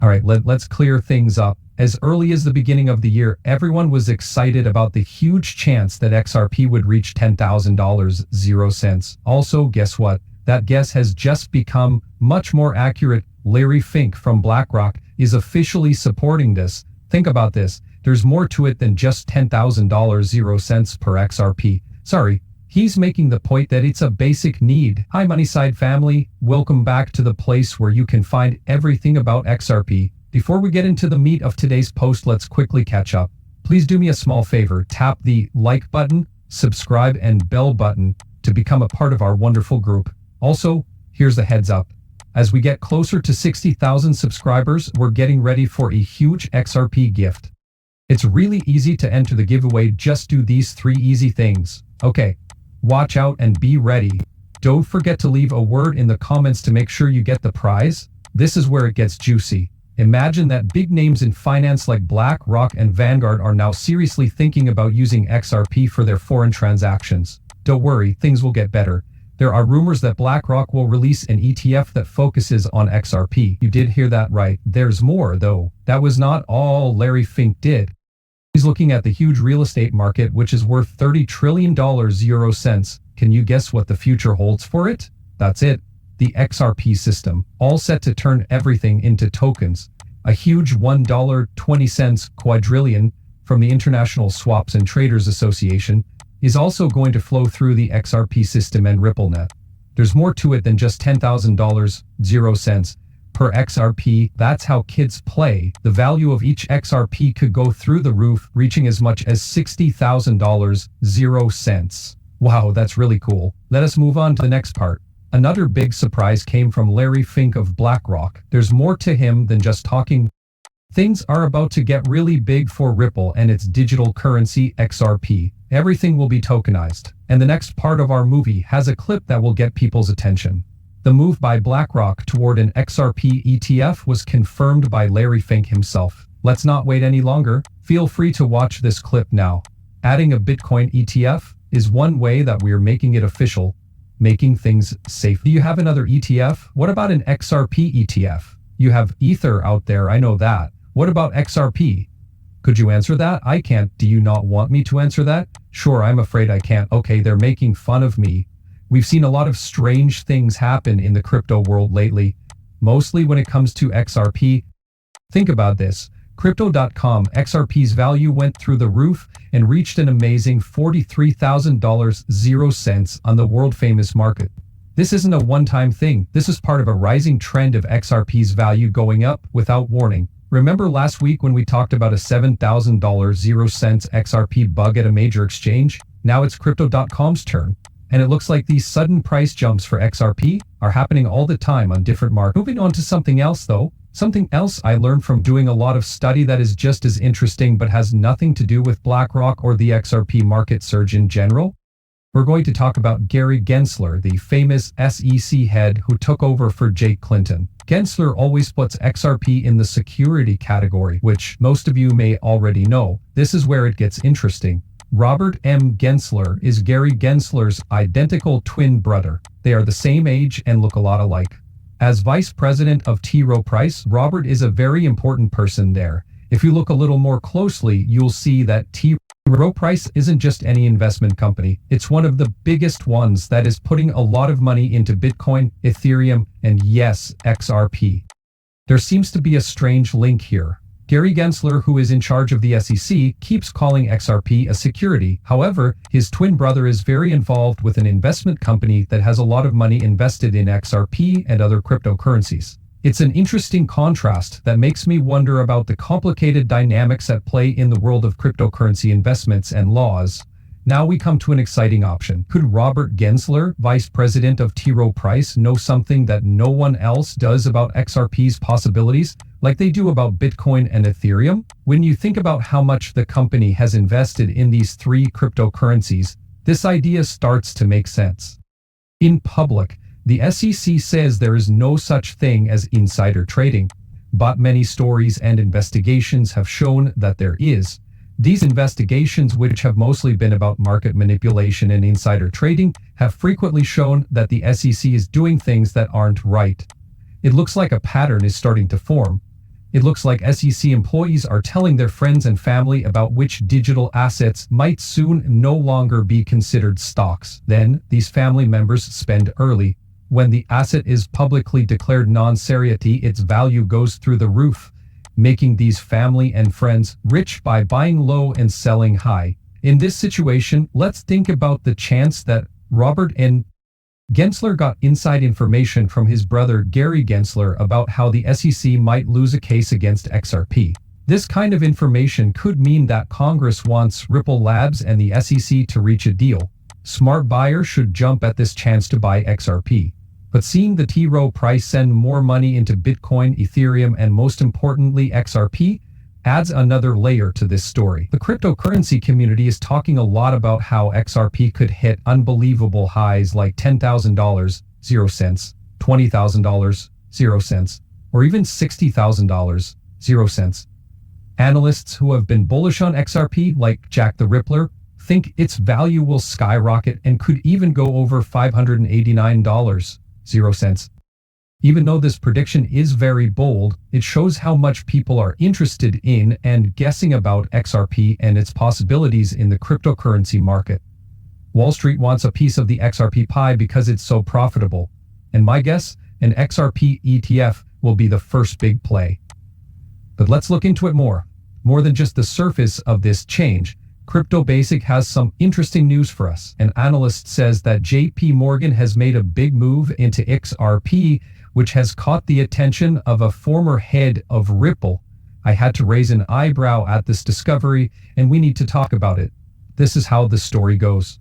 Alright, let's clear things up. As early as the beginning of the year, everyone was excited about the huge chance that XRP would reach $10,000, 0 cents. Also, guess what? That guess has just become much more accurate. Larry Fink from BlackRock is officially supporting this. Think about this. There's more to it than just $10,000, 0 cents per XRP. Sorry, he's making the point that it's a basic need. Hi Moneyside family, welcome back to the place where you can find everything about XRP. Before we get into the meat of today's post, let's quickly catch up. Please do me a small favor, tap the like button, subscribe and bell button to become a part of our wonderful group. Also, here's the heads up. As we get closer to 60,000 subscribers, we're getting ready for a huge XRP gift. It's really easy to enter the giveaway, just do these 3 easy things. Okay, watch out and be ready. Don't forget to leave a word in the comments to make sure you get the prize. This is where it gets juicy. Imagine that big names in finance like BlackRock and Vanguard are now seriously thinking about using XRP for their foreign transactions. Don't worry, things will get better. There are rumors that BlackRock will release an ETF that focuses on XRP. You did hear that right. There's more, though. That was not all Larry Fink did. He's looking at the huge real estate market, which is worth $30 trillion, 0 cents. Can you guess what the future holds for it? That's it. The XRP system, all set to turn everything into tokens. A huge $1.20 quadrillion from the International Swaps and Traders Association is also going to flow through the XRP system and RippleNet. There's more to it than just $10,000, 0 cents per XRP. That's how kids play. The value of each XRP could go through the roof, reaching as much as $60,000, 0 cents. Wow, that's really cool. Let us move on to the next part. Another big surprise came from Larry Fink of BlackRock. There's more to him than just talking. Things are about to get really big for Ripple and its digital currency XRP. Everything will be tokenized. And the next part of our movie has a clip that will get people's attention. The move by BlackRock toward an XRP ETF was confirmed by Larry Fink himself. Let's not wait any longer. Feel free to watch this clip now. Adding a Bitcoin ETF is one way that we're making it official, making things safe. Do you have another ETF? What about an XRP ETF? You have Ether out there, I know that. What about XRP? Could you answer that? I can't. Do you not want me to answer that? Sure, I'm afraid I can't. Okay, they're making fun of me. We've seen a lot of strange things happen in the crypto world lately, mostly when it comes to XRP. Think about this. Crypto.com XRP's value went through the roof and reached an amazing $43,000, 0 cents on the world-famous market. This isn't a one-time thing. This is part of a rising trend of XRP's value going up without warning. Remember last week when we talked about a $7,000, 0 cents XRP bug at a major exchange? Now it's Crypto.com's turn. And it looks like these sudden price jumps for XRP are happening all the time on different markets. Moving on to something else though. Something else I learned from doing a lot of study that is just as interesting but has nothing to do with BlackRock or the XRP market surge in general. We're going to talk about Gary Gensler, the famous SEC head who took over for Jake Clinton. Gensler always puts XRP in the security category, which most of you may already know. This is where it gets interesting. Robert M. Gensler is Gary Gensler's identical twin brother. They are the same age and look a lot alike. As vice president of T. Rowe Price, Robert is a very important person there. If you look a little more closely, you'll see that T. Rowe Price isn't just any investment company. It's one of the biggest ones that is putting a lot of money into Bitcoin, Ethereum, and yes, XRP. There seems to be a strange link here. Gary Gensler, who is in charge of the SEC, keeps calling XRP a security. However, his twin brother is very involved with an investment company that has a lot of money invested in XRP and other cryptocurrencies. It's an interesting contrast that makes me wonder about the complicated dynamics at play in the world of cryptocurrency investments and laws. Now we come to an exciting option. Could Robert Gensler, vice president of T. Rowe Price, know something that no one else does about XRP's possibilities, like they do about Bitcoin and Ethereum? When you think about how much the company has invested in these 3 cryptocurrencies, this idea starts to make sense. In public, the SEC says there is no such thing as insider trading, but many stories and investigations have shown that there is. These investigations, which have mostly been about market manipulation and insider trading, have frequently shown that the SEC is doing things that aren't right. It looks like a pattern is starting to form. It looks like SEC employees are telling their friends and family about which digital assets might soon no longer be considered stocks. Then, these family members spend early. When the asset is publicly declared non-seriety, its value goes through the roof, making these family and friends rich by buying low and selling high. In this situation, let's think about the chance that Robert N. Gensler got inside information from his brother Gary Gensler about how the SEC might lose a case against XRP. This kind of information could mean that Congress wants Ripple Labs and the SEC to reach a deal. Smart buyers should jump at this chance to buy XRP. But seeing the T. Rowe price send more money into Bitcoin, Ethereum, and most importantly XRP, adds another layer to this story. The cryptocurrency community is talking a lot about how XRP could hit unbelievable highs like $10,000, 0 cents, $20,000, 0 cents, or even $60,000, 0 cents. Analysts who have been bullish on XRP, like Jack the Rippler, think its value will skyrocket and could even go over $589, 0 cents. Even though this prediction is very bold, it shows how much people are interested in and guessing about XRP and its possibilities in the cryptocurrency market. Wall Street wants a piece of the XRP pie because it's so profitable. And my guess, an XRP ETF will be the first big play. But let's look into it more. More than just the surface of this change, Crypto Basic has some interesting news for us. An analyst says that JP Morgan has made a big move into XRP, which has caught the attention of a former head of Ripple. I had to raise an eyebrow at this discovery, and we need to talk about it. This is how the story goes.